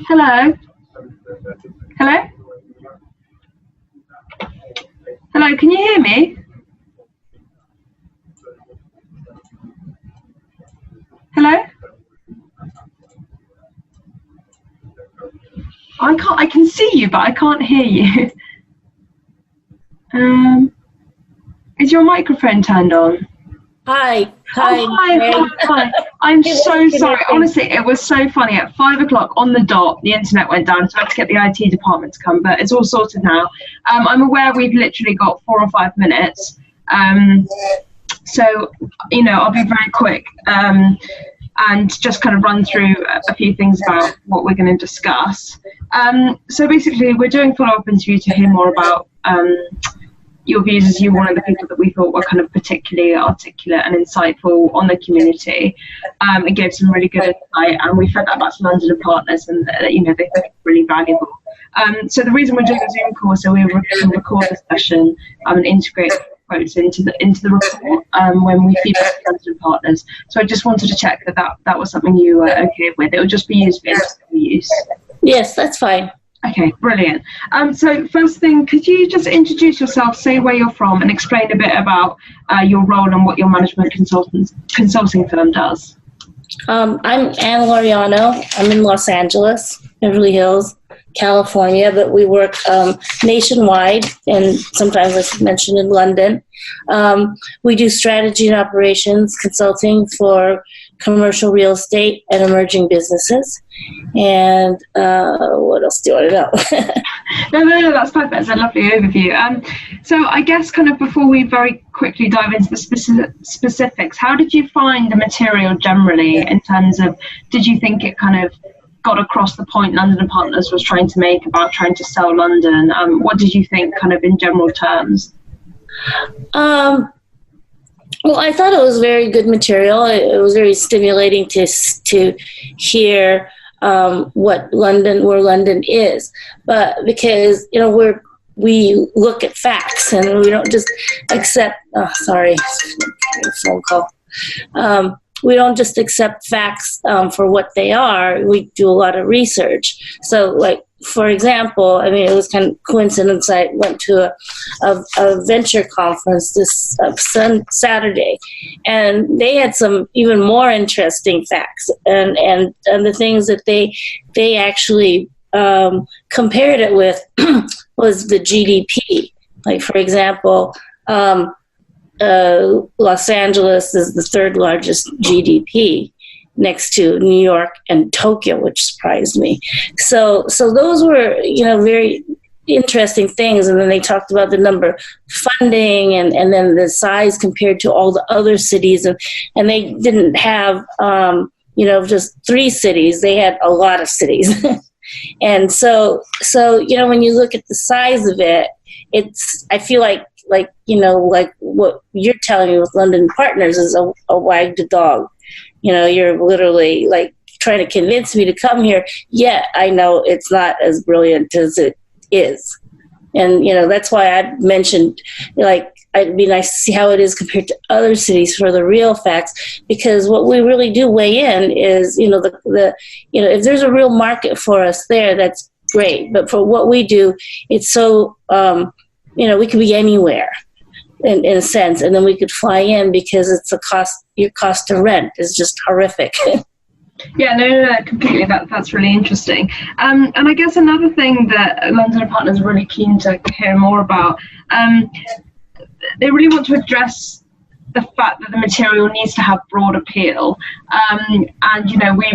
Hello? Hello? Hello, can you hear me? Hello? I can see you, but I can't hear you. Is your microphone turned on? Hi. Hi. I'm so sorry. Honestly, it was so funny. At 5 o'clock on the dot, the internet went down, so I had to get the IT department to come, but it's all sorted now. I'm aware we've literally got 4 or 5 minutes. So, I'll be very quick and just kind of run through a few things about what we're going to discuss. So basically, we're doing a follow-up interview to hear more about your views, as you're one of the people that we thought were kind of particularly articulate and insightful on the community. It gave some really good insight, and we fed that back to London Partners, and they think it's really valuable. So the reason we're doing a Zoom call, so we can record the session and integrate quotes into the report when we feed back to London Partners. So I just wanted to check that was something you were okay with. It would just be used for interview use. Yes, that's fine. Okay, brilliant. So first thing, could you just introduce yourself, say where you're from, and explain a bit about your role and what your management consulting firm does? I'm Anne Laureano. I'm in Los Angeles, Beverly Hills, California, but we work nationwide, and sometimes, like you mentioned, in London. We do strategy and operations consulting for commercial real estate and emerging businesses. And what else do you want to know? No, that's perfect. It's a lovely overview. So I guess kind of before we very quickly dive into the specifics, how did you find the material generally in terms of, did you think it kind of got across the point London Partners was trying to make about trying to sell London? What did you think kind of in general terms? Well, I thought it was very good material. It was very stimulating to hear where London is, but because we look at facts and we don't just accept. Phone call. We don't just accept facts for what they are. We do a lot of research. So, like, for example, it was kind of coincidence. I went to a venture conference this Saturday, and they had some even more interesting facts, and the things that they actually compared it with was the GDP. Like, for example, Los Angeles is the third largest GDP, next to New York and Tokyo, which surprised me. So those were, very interesting things. And then they talked about the number of funding and then the size compared to all the other cities. And they didn't have, just 3 cities. They had a lot of cities. And so, when you look at the size of it, I feel like what you're telling me with London Partners is a wag the dog. You're literally like trying to convince me to come here. Yet I know it's not as brilliant as it is. And, that's why I mentioned, it'd be nice to see how it is compared to other cities for the real facts, because what we really do weigh in is, if there's a real market for us there, that's great. But for what we do, it's so, we could be anywhere. In a sense, and then we could fly in because it's your cost to rent is just horrific. Yeah, no, completely. That's really interesting. And I guess another thing that London Partners are really keen to hear more about, they really want to address the fact that the material needs to have broad appeal. And,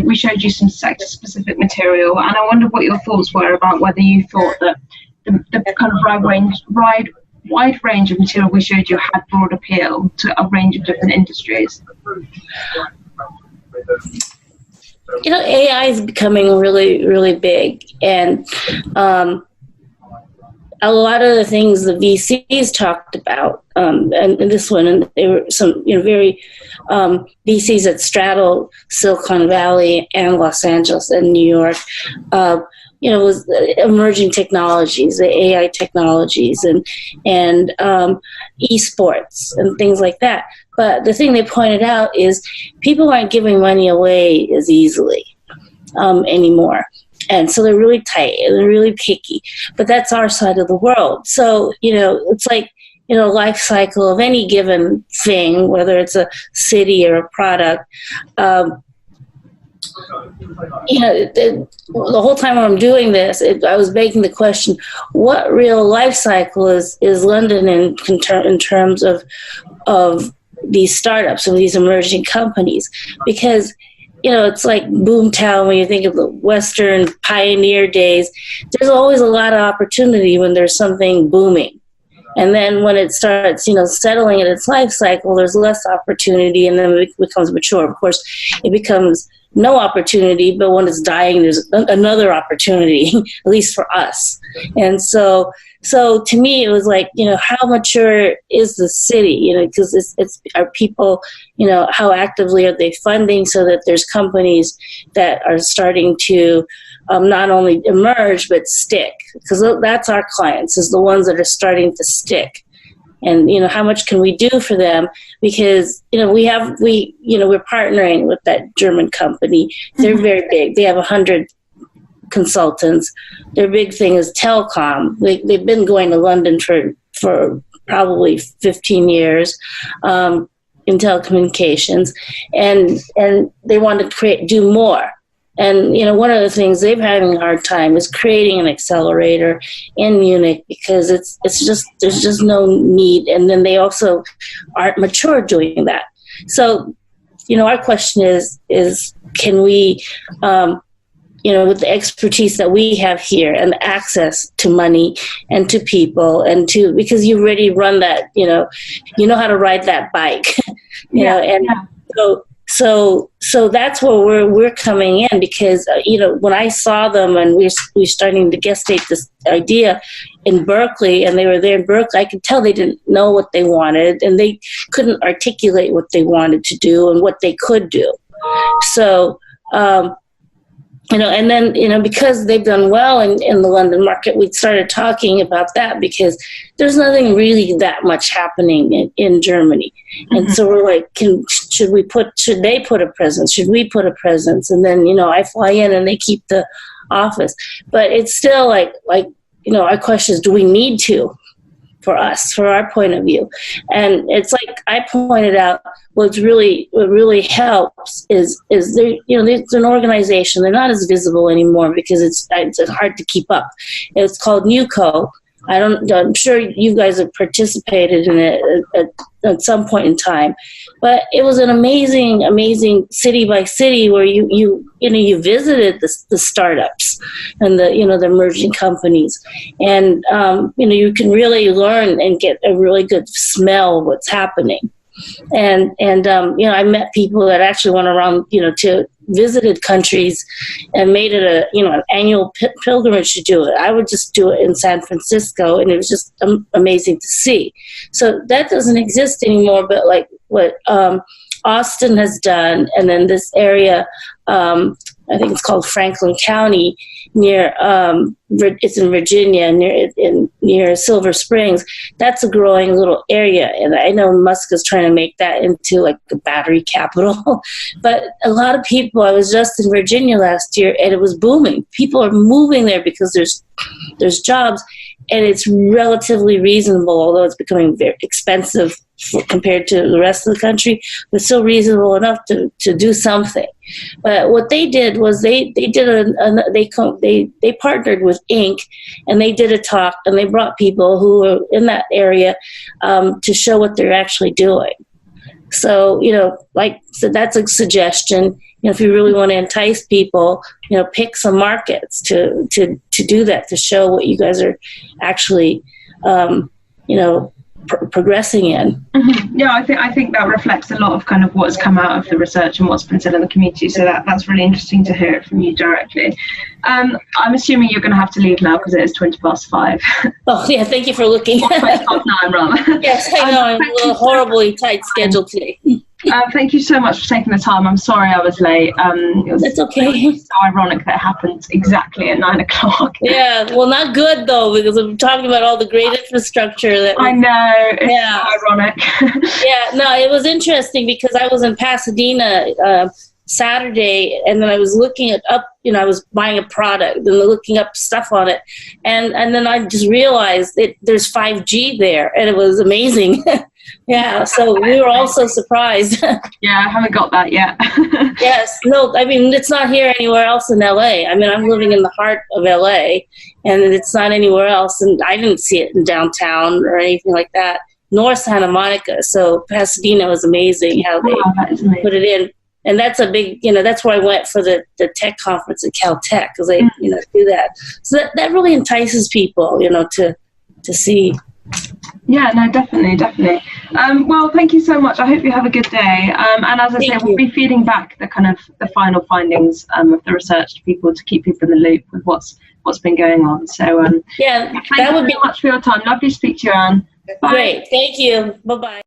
we showed you some sector-specific material, and I wondered what your thoughts were about whether you thought that the kind of wide range of material we showed you had broad appeal to a range of different industries. AI is becoming really, really big, and a lot of the things the VCs talked about, and this one, and there were some very VCs that straddle Silicon Valley and Los Angeles and New York, was emerging technologies, the AI technologies, and esports and things like that. But the thing they pointed out is people aren't giving money away as easily anymore. And so they're really tight and they're really picky. But that's our side of the world. So, it's like, life cycle of any given thing, whether it's a city or a product. The whole time I'm doing this, I was making the question, what real life cycle is London in terms of these startups and these emerging companies? Because it's like boomtown when you think of the Western pioneer days. There's always a lot of opportunity when there's something booming. And then when it starts, settling in its life cycle, there's less opportunity, and then it becomes mature. Of course, it becomes no opportunity, but when it's dying, there's another opportunity, at least for us. And so to me, it was like, how mature is the city? Because it's are people, how actively are they funding so that there's companies that are starting to not only emerge but stick? Because that's our clients, is the ones that are starting to stick. And how much can we do for them? Because we're partnering with that German company. They're very big. They have 100 consultants. Their big thing is telecom. They've been going to London for probably 15 years in telecommunications, and they want to do more. And, one of the things they've had a hard time is creating an accelerator in Munich, because there's just no need. And then they also aren't mature doing that. So, our question is can we, with the expertise that we have here and the access to money and to people because you already run that, you know how to ride that bike, So that's where we're coming in, because when I saw them and we're starting to gestate this idea in Berkeley, and they were there in Berkeley, I could tell they didn't know what they wanted, and they couldn't articulate what they wanted to do and what they could do. So and then, because they've done well in the London market, we started talking about that, because there's nothing really that much happening in Germany. And so we're like, should they put a presence? Should we put a presence? And then, I fly in and they keep the office. But it's still like, our question is, do we need to? For us, for our point of view. And it's like I pointed out, what really helps is there, there's an organization. They're not as visible anymore because it's hard to keep up. It's called NewCo. I'm sure you guys have participated in it at some point in time, but it was an amazing city by city where you visited the startups and the emerging companies, and you can really learn and get a really good smell of what's happening. And I met people that actually went around, to visited countries and made it an annual pilgrimage to do it. I would just do it in San Francisco, and it was just amazing to see. So that doesn't exist anymore, but like what Austin has done, and then this area, I think it's called Franklin County, near it's in Virginia, near Silver Springs. That's a growing little area, and I know Musk is trying to make that into like the battery capital. But a lot of people, I was just in Virginia last year, and it was booming. People are moving there because there's jobs, and it's relatively reasonable, although it's becoming very expensive compared to the rest of the country, but still reasonable enough to do something. But what they did was they partnered with Inc. and they did a talk, and they brought people who were in that area to show what they're actually doing. So so that's a suggestion. If you really want to entice people, pick some markets to do that, to show what you guys are actually progressing in. Mm-hmm. Yeah, I think that reflects a lot of kind of what's come out of the research and what's been said in the community. So that's really interesting to hear it from you directly. I'm assuming you're going to have to leave now because it is 5:20. Oh yeah, thank you for looking. 5:09 rather. Yes, I know. I'm a little horribly tight schedule today. Thank you so much for taking the time. I'm sorry I was late. It's okay. So ironic that it happened exactly at 9 o'clock. Yeah, well, not good though, because I'm talking about all the great infrastructure that. I know. It's so ironic. Yeah, no, it was interesting because I was in Pasadena Saturday, and then I was looking up, I was buying a product and looking up stuff on it, and then I just realized that there's 5G there, and it was amazing. Yeah, so we were all so surprised. Yeah, I haven't got that yet. Yes, no, I mean, it's not here anywhere else in LA. I mean, I'm living in the heart of LA, and it's not anywhere else, and I didn't see it in downtown or anything like that, nor Santa Monica. So Pasadena was amazing how they put it in. And that's a big, that's where I went for the tech conference at Caltech, because they, do that. So that really entices people, to see. Yeah, no, definitely. Well, thank you so much. I hope you have a good day. And as I say, we'll be feeding back the final findings of the research to people, to keep people in the loop with what's been going on. So yeah, thank you very much for your time. Lovely to speak to you, Anne. Bye. Great. Thank you. Bye-bye.